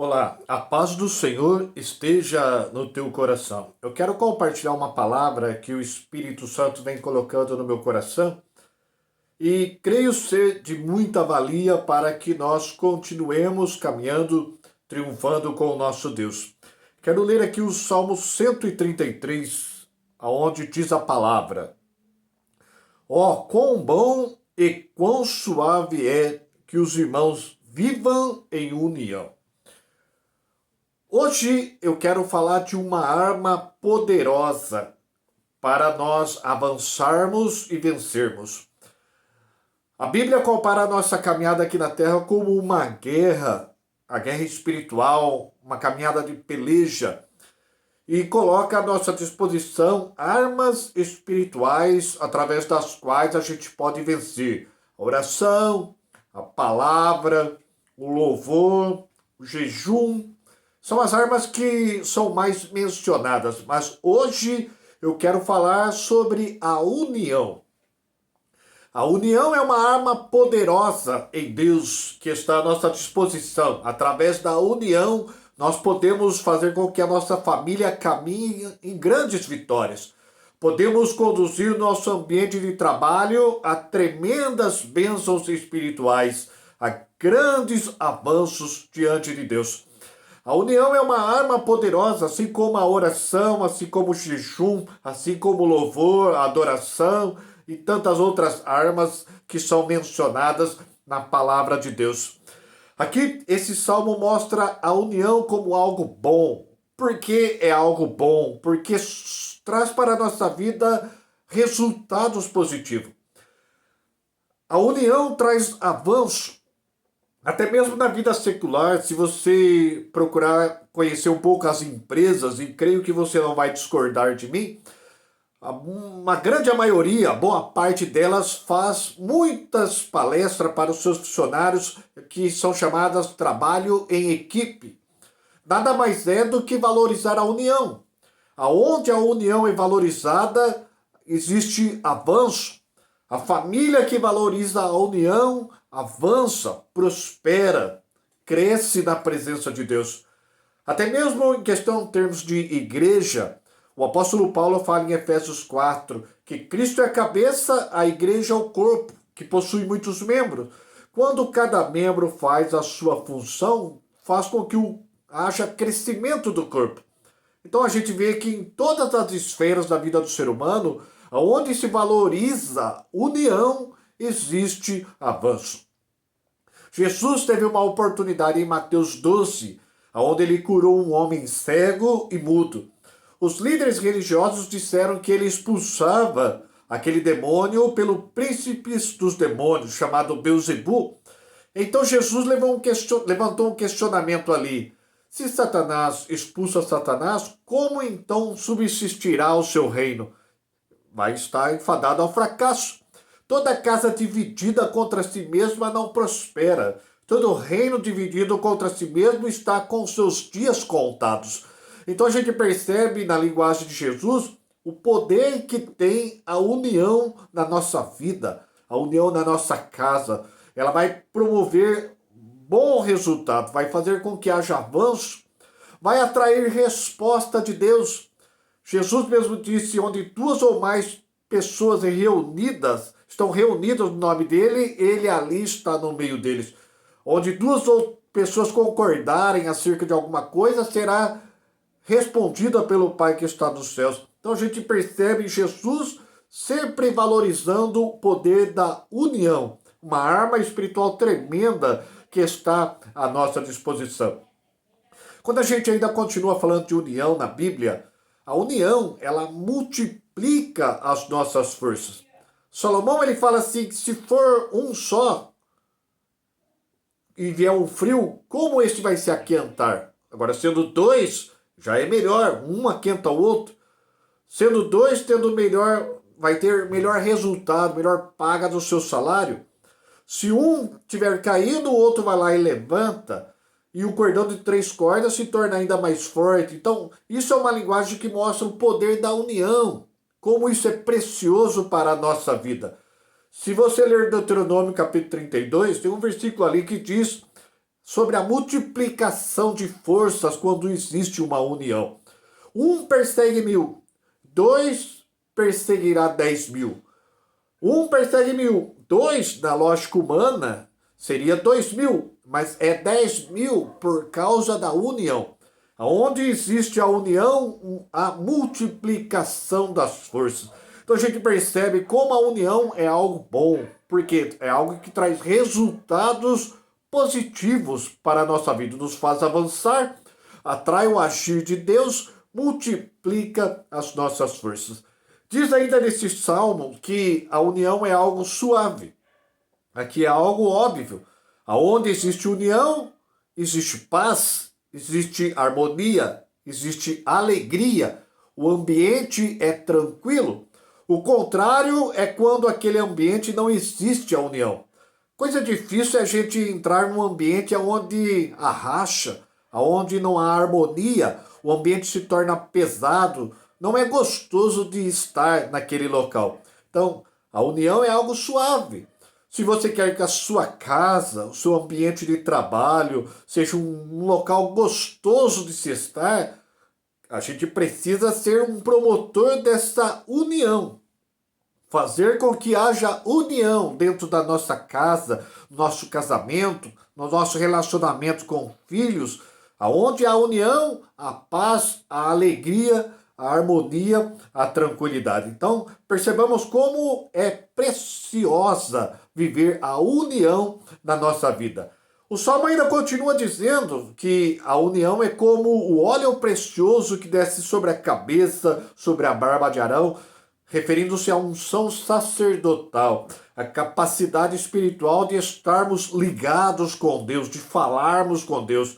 Olá, a paz do Senhor esteja no teu coração. Eu quero compartilhar uma palavra que o Espírito Santo vem colocando no meu coração e creio ser de muita valia para que nós continuemos caminhando, triunfando com o nosso Deus. Quero ler aqui o Salmo 133, aonde diz a palavra: Ó, quão bom e quão suave é que os irmãos vivam em união. Hoje eu quero falar de uma arma poderosa para nós avançarmos e vencermos. A Bíblia compara a nossa caminhada aqui na Terra como uma guerra, a guerra espiritual, uma caminhada de peleja, e coloca à nossa disposição armas espirituais através das quais a gente pode vencer. A oração, a palavra, o louvor, o jejum. São as armas que são mais mencionadas, mas hoje eu quero falar sobre a união. A união é uma arma poderosa em Deus que está à nossa disposição. Através da união, nós podemos fazer com que a nossa família caminhe em grandes vitórias. Podemos conduzir nosso ambiente de trabalho a tremendas bênçãos espirituais, a grandes avanços diante de Deus. A união é uma arma poderosa, assim como a oração, assim como o jejum, assim como o louvor, a adoração e tantas outras armas que são mencionadas na palavra de Deus. Aqui, esse salmo mostra a união como algo bom. Por que é algo bom? Porque traz para a nossa vida resultados positivos. A união traz avanço. Até mesmo na vida secular, se você procurar conhecer um pouco as empresas, e creio que você não vai discordar de mim, uma grande maioria, boa parte delas, faz muitas palestras para os seus funcionários que são chamadas trabalho em equipe. Nada mais é do que valorizar a união. Aonde a união é valorizada, existe avanço. A família que valoriza a união avança, prospera, cresce na presença de Deus. Até mesmo em questão em termos de igreja, o apóstolo Paulo fala em Efésios 4 que Cristo é a cabeça, a igreja é o corpo, que possui muitos membros. Quando cada membro faz a sua função, faz com que haja crescimento do corpo. Então a gente vê que em todas as esferas da vida do ser humano, onde se valoriza união, existe avanço. Jesus teve uma oportunidade em Mateus 12, onde ele curou um homem cego e mudo. Os líderes religiosos disseram que ele expulsava aquele demônio pelo príncipe dos demônios, chamado Beelzebu. Então Jesus levantou um questionamento ali. Se Satanás expulsa Satanás, como então subsistirá o seu reino? Vai estar enfadado ao fracasso. Toda casa dividida contra si mesma não prospera. Todo reino dividido contra si mesmo está com seus dias contados. Então a gente percebe na linguagem de Jesus o poder que tem a união na nossa vida, a união na nossa casa. Ela vai promover bom resultado, vai fazer com que haja avanço, vai atrair resposta de Deus. Jesus mesmo disse, onde duas ou mais pessoas estão reunidas no nome dele, ele ali está no meio deles. Onde duas ou pessoas concordarem acerca de alguma coisa, será respondida pelo Pai que está nos céus. Então a gente percebe Jesus sempre valorizando o poder da união, uma arma espiritual tremenda que está à nossa disposição. Quando a gente ainda continua falando de união na Bíblia, a união, ela multiplica as nossas forças. Salomão, ele fala assim, se for um só e vier um frio, como este vai se aquentar? Agora, sendo dois, já é melhor, um aquenta o outro. Sendo dois, vai ter melhor resultado, melhor paga do seu salário. Se um tiver caído, o outro vai lá e levanta. E o cordão de 3 cordas se torna ainda mais forte. Então, isso é uma linguagem que mostra o poder da união. Como isso é precioso para a nossa vida. Se você ler Deuteronômio capítulo 32, tem um versículo ali que diz sobre a multiplicação de forças quando existe uma união. Um persegue 1.000, dois perseguirá 10.000. Um persegue 1.000, dois, na lógica humana, seria 2.000, mas é 10.000 por causa da união. Onde existe a união, a multiplicação das forças. Então a gente percebe como a união é algo bom, porque é algo que traz resultados positivos para a nossa vida, nos faz avançar, atrai o agir de Deus, multiplica as nossas forças. Diz ainda nesse salmo que a união é algo suave. Aqui é algo óbvio. Aonde existe união, existe paz, existe harmonia, existe alegria. O ambiente é tranquilo. O contrário é quando aquele ambiente não existe a união. Coisa difícil é a gente entrar num ambiente onde há racha, onde não há harmonia, o ambiente se torna pesado, não é gostoso de estar naquele local. Então, a união é algo suave. Se você quer que a sua casa, o seu ambiente de trabalho, seja um local gostoso de se estar, a gente precisa ser um promotor dessa união. Fazer com que haja união dentro da nossa casa, no nosso casamento, no nosso relacionamento com filhos, aonde há união, a paz, a alegria, a harmonia, a tranquilidade. Então, percebamos como é preciosa viver a união na nossa vida. O Salmo ainda continua dizendo que a união é como o óleo precioso que desce sobre a cabeça, sobre a barba de Arão, referindo-se à unção sacerdotal, a capacidade espiritual de estarmos ligados com Deus, de falarmos com Deus.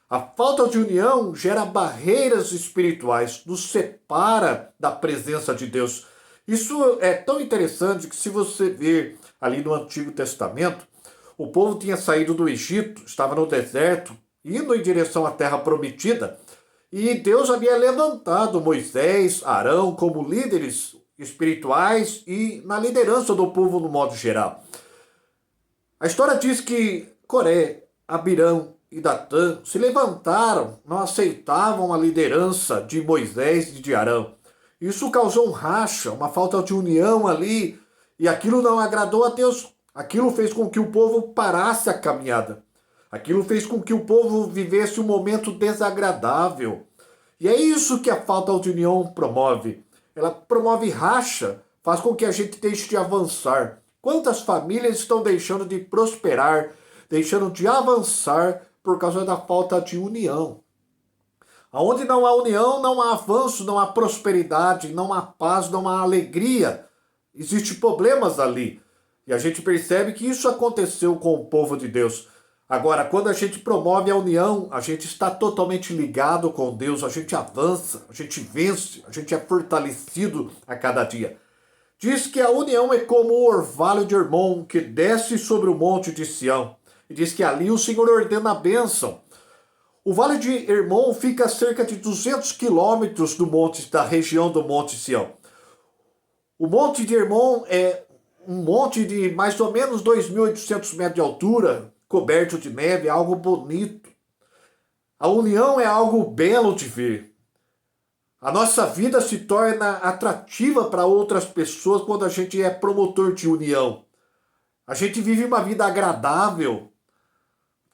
A falta de união gera barreiras espirituais, nos separa da presença de Deus. Isso é tão interessante que, se você ver ali no Antigo Testamento, o povo tinha saído do Egito, estava no deserto, indo em direção à terra prometida, e Deus havia levantado Moisés, Arão como líderes espirituais e na liderança do povo no modo geral. A história diz que Coré, Abirão e Datã se levantaram, não aceitavam a liderança de Moisés e de Arão. Isso causou um racha, uma falta de união ali, e aquilo não agradou a Deus. Aquilo fez com que o povo parasse a caminhada. Aquilo fez com que o povo vivesse um momento desagradável. E é isso que a falta de união promove. Ela promove racha, faz com que a gente deixe de avançar. Quantas famílias estão deixando de prosperar, deixando de avançar por causa da falta de união? Onde não há união, não há avanço, não há prosperidade, não há paz, não há alegria. Existem problemas ali. E a gente percebe que isso aconteceu com o povo de Deus. Agora, quando a gente promove a união, a gente está totalmente ligado com Deus, a gente avança, a gente vence, a gente é fortalecido a cada dia. Diz que a união é como o orvalho de Hermon que desce sobre o monte de Sião. E diz que ali o Senhor ordena a bênção. O vale de Hermon fica a cerca de 200 quilômetros da região do Monte Sião. O Monte de Hermon é um monte de mais ou menos 2.800 metros de altura, coberto de neve, é algo bonito. A união é algo belo de ver. A nossa vida se torna atrativa para outras pessoas quando a gente é promotor de união. A gente vive uma vida agradável.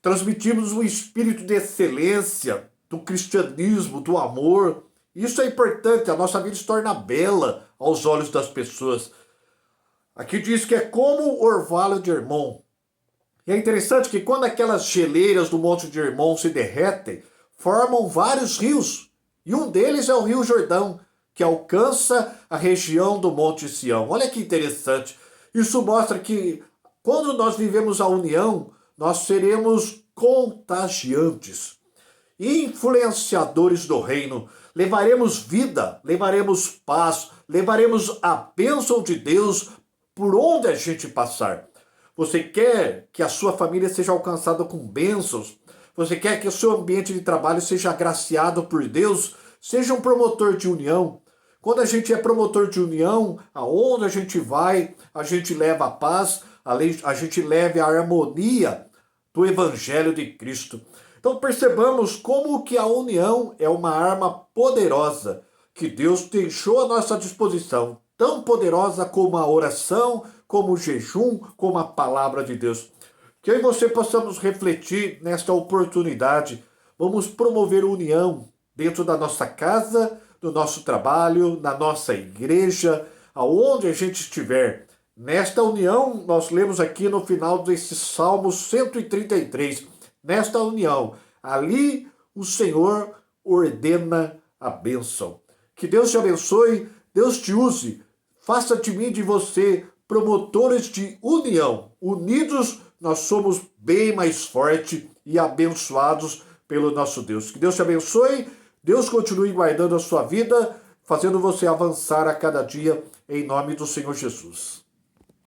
Transmitimos um espírito de excelência, do cristianismo, do amor. Isso é importante, a nossa vida se torna bela aos olhos das pessoas. Aqui diz que é como o orvalho de Hermon. E é interessante que quando aquelas geleiras do Monte de Hermon se derretem, formam vários rios. E um deles é o Rio Jordão, que alcança a região do Monte Sião. Olha que interessante. Isso mostra que quando nós vivemos a união, nós seremos contagiantes, influenciadores do reino. Levaremos vida, levaremos paz, levaremos a bênção de Deus por onde a gente passar. Você quer que a sua família seja alcançada com bênçãos? Você quer que o seu ambiente de trabalho seja agraciado por Deus? Seja um promotor de união. Quando a gente é promotor de união, aonde a gente vai, a gente leva a paz, a gente leva a harmonia do Evangelho de Cristo. Então percebamos como que a união é uma arma poderosa que Deus deixou à nossa disposição, tão poderosa como a oração, como o jejum, como a palavra de Deus. Que eu e você possamos refletir nesta oportunidade. Vamos promover união dentro da nossa casa, do nosso trabalho, na nossa igreja, aonde a gente estiver. Nesta união, nós lemos aqui no final desse Salmo 133. Nesta união, ali o Senhor ordena a bênção. Que Deus te abençoe, Deus te use, faça de mim e de você promotores de união. Unidos, nós somos bem mais fortes e abençoados pelo nosso Deus. Que Deus te abençoe, Deus continue guardando a sua vida, fazendo você avançar a cada dia, em nome do Senhor Jesus.